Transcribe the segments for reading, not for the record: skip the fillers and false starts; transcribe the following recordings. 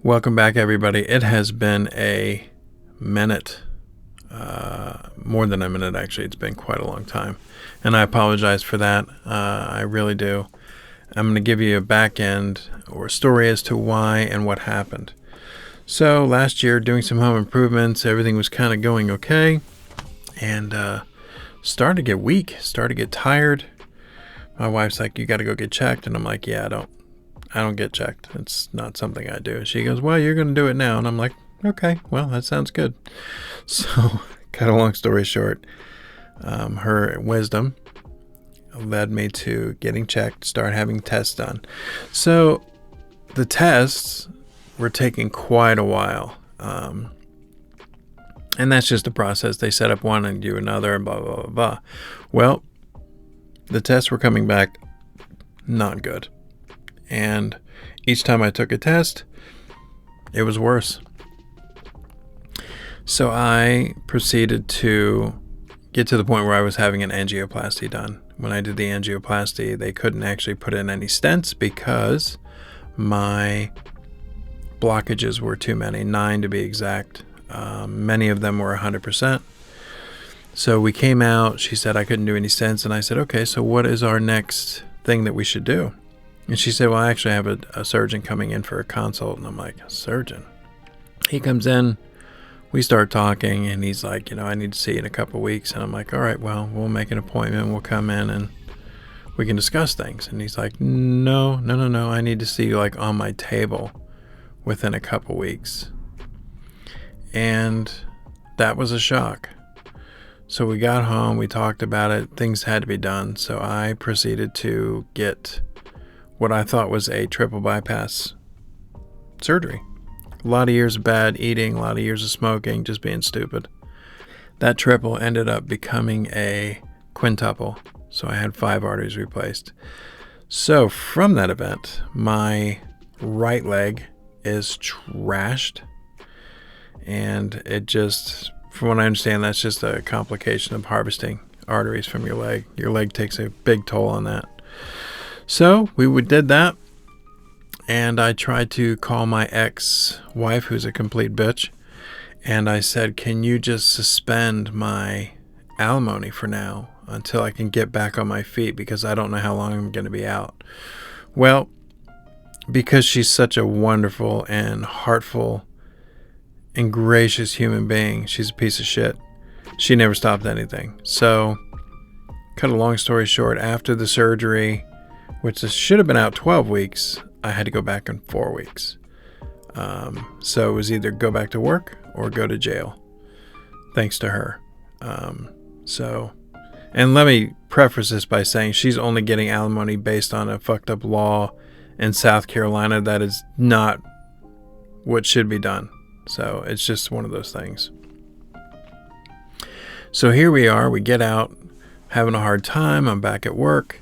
Welcome back, everybody. It has been a minute, more than a minute, actually. It's been quite a long time, and I apologize for that. I really do. I'm going to give you a back end or story as to why and what happened. So last year, doing some home improvements, everything was kind of going okay, and started to get weak, started to get tired. My wife's like, "You got to go get checked," and I'm like, "Yeah, I don't get checked. It's not something I do." She goes, "Well, you're going to do it now." And I'm like, "Okay, well, that sounds good." So, cut a long story short, her wisdom led me to getting checked, start having tests done. So, the tests were taking quite a while. And that's just the process. They set up one and do another and blah, blah, blah, blah. Well, the tests were coming back not good. And each time I took a test, it was worse. So I proceeded to get to the point where I was having an angioplasty done. When I did the angioplasty, they couldn't actually put in any stents because my blockages were too many, 9 to be exact. Many of them were 100%. So we came out. She said I couldn't do any stents. And I said, "Okay, so what is our next thing that we should do?" And she said, "Well, I actually have a surgeon coming in for a consult." And I'm like, "A surgeon?" He comes in, we start talking, and he's like, "I need to see you in a couple of weeks." And I'm like, "All right, well, we'll make an appointment. We'll come in and we can discuss things." And he's like, No. I need to see you like on my table within a couple weeks." And that was a shock. So we got home, we talked about it, things had to be done. So I proceeded to get what I thought was a triple bypass surgery. A lot of years of bad eating, a lot of years of smoking, just being stupid. That triple ended up becoming a quintuple. So I had 5 arteries replaced. So from that event, my right leg is trashed. And it just, from what I understand, that's just a complication of harvesting arteries from your leg. Your leg takes a big toll on that. So we did that, and I tried to call my ex-wife, who's a complete bitch, and I said, "Can you just suspend my alimony for now until I can get back on my feet, because I don't know how long I'm going to be out." Well, because she's such a wonderful and heartful and gracious human being, she's a piece of shit. She never stopped anything. So, cut a long story short, after the surgery, which should have been out 12 weeks, I had to go back in 4 weeks. So it was either go back to work or go to jail, thanks to her. And let me preface this by saying she's only getting alimony based on a fucked up law in South Carolina that is not what should be done. So it's just one of those things. So here we are, we get out, having a hard time, I'm back at work.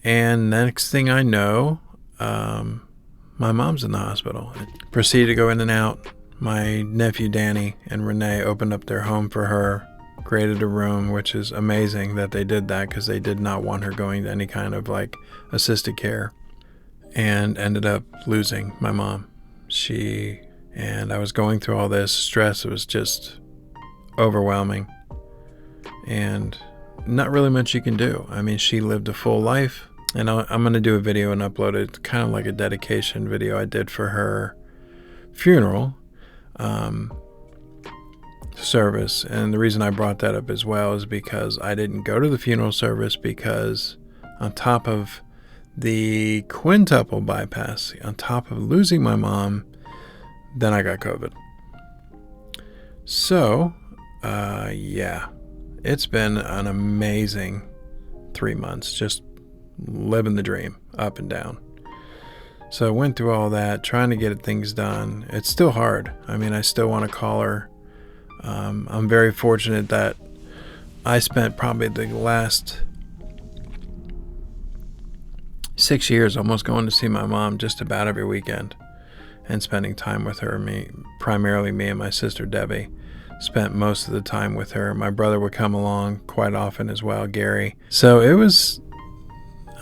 And next thing I know, my mom's in the hospital. I proceeded to go in and out. My nephew Danny and Renee opened up their home for her, created a room, which is amazing that they did that because they did not want her going to any kind of like assisted care, and ended up losing my mom. And I was going through all this stress. It was just overwhelming and not really much you can do. I mean, she lived a full life. And I'm going to do a video and upload it, kind of like a dedication video I did for her funeral service. And the reason I brought that up as well is because I didn't go to the funeral service, because on top of the quintuple bypass, on top of losing my mom, then I got COVID. So, yeah, it's been an amazing 3 months, just living the dream up and down. So I went through all that, trying to get things done. It's still hard. I mean, I still want to call her. I'm very fortunate that I spent probably the last 6 years almost going to see my mom just about every weekend and spending time with her. Primarily me and my sister Debbie spent most of the time with her. My brother would come along quite often as well, Gary. So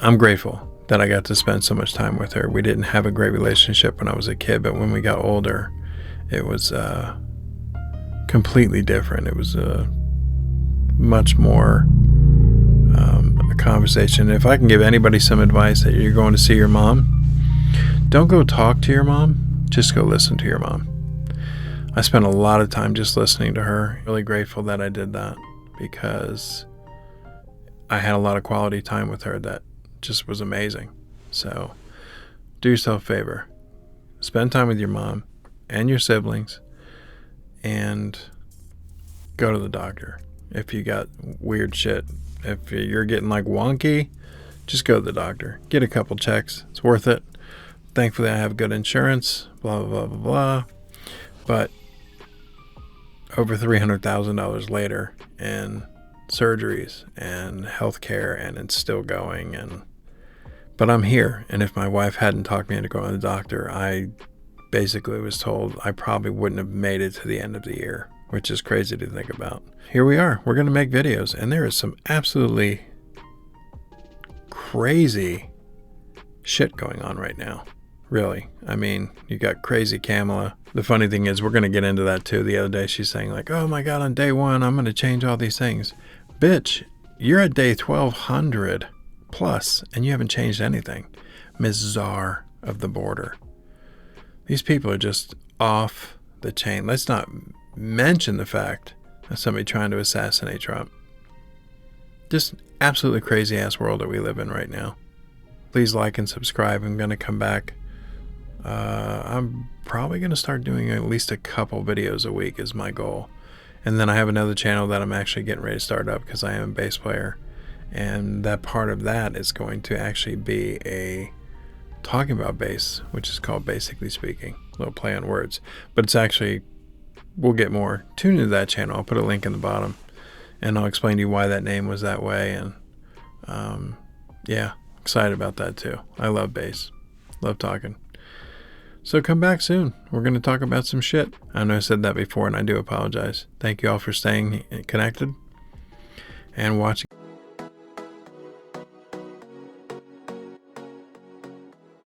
I'm grateful that I got to spend so much time with her. We didn't have a great relationship when I was a kid, but when we got older, it was completely different. It was much more a conversation. If I can give anybody some advice that you're going to see your mom, don't go talk to your mom, just go listen to your mom. I spent a lot of time just listening to her. Really grateful that I did that, because I had a lot of quality time with her that just was amazing. So do yourself a favor. Spend time with your mom and your siblings, and go to the doctor. If you got weird shit, if you're getting like wonky, just go to the doctor. Get a couple checks. It's worth it. Thankfully, I have good insurance, blah, blah, blah, blah, blah. But over $300,000 later in surgeries and healthcare, and it's still going. But I'm here. And if my wife hadn't talked me into going to the doctor, I basically was told I probably wouldn't have made it to the end of the year, which is crazy to think about. Here we are. We're going to make videos, and there is some absolutely crazy shit going on right now. Really. I mean, you got crazy Kamala. The funny thing is, we're going to get into that too. The other day, she's saying like, oh my God, on day one, I'm going to change all these things. Bitch, you're at day 1200 plus, and you haven't changed anything. Ms. Czar of the border. These people are just off the chain. Let's not mention the fact of somebody trying to assassinate Trump. Just absolutely crazy ass world that we live in right now. Please like and subscribe. I'm going to come back. I'm probably going to start doing at least a couple videos a week is my goal. And then I have another channel that I'm actually getting ready to start up, because I am a bass player. And that part of that is going to actually be a talking about bass, which is called Basically Speaking. A little play on words. But it's actually, we'll get more. Tune into that channel. I'll put a link in the bottom. And I'll explain to you why that name was that way. And yeah, excited about that too. I love bass. Love talking. So come back soon. We're going to talk about some shit. I know I said that before, and I do apologize. Thank you all for staying connected and watching.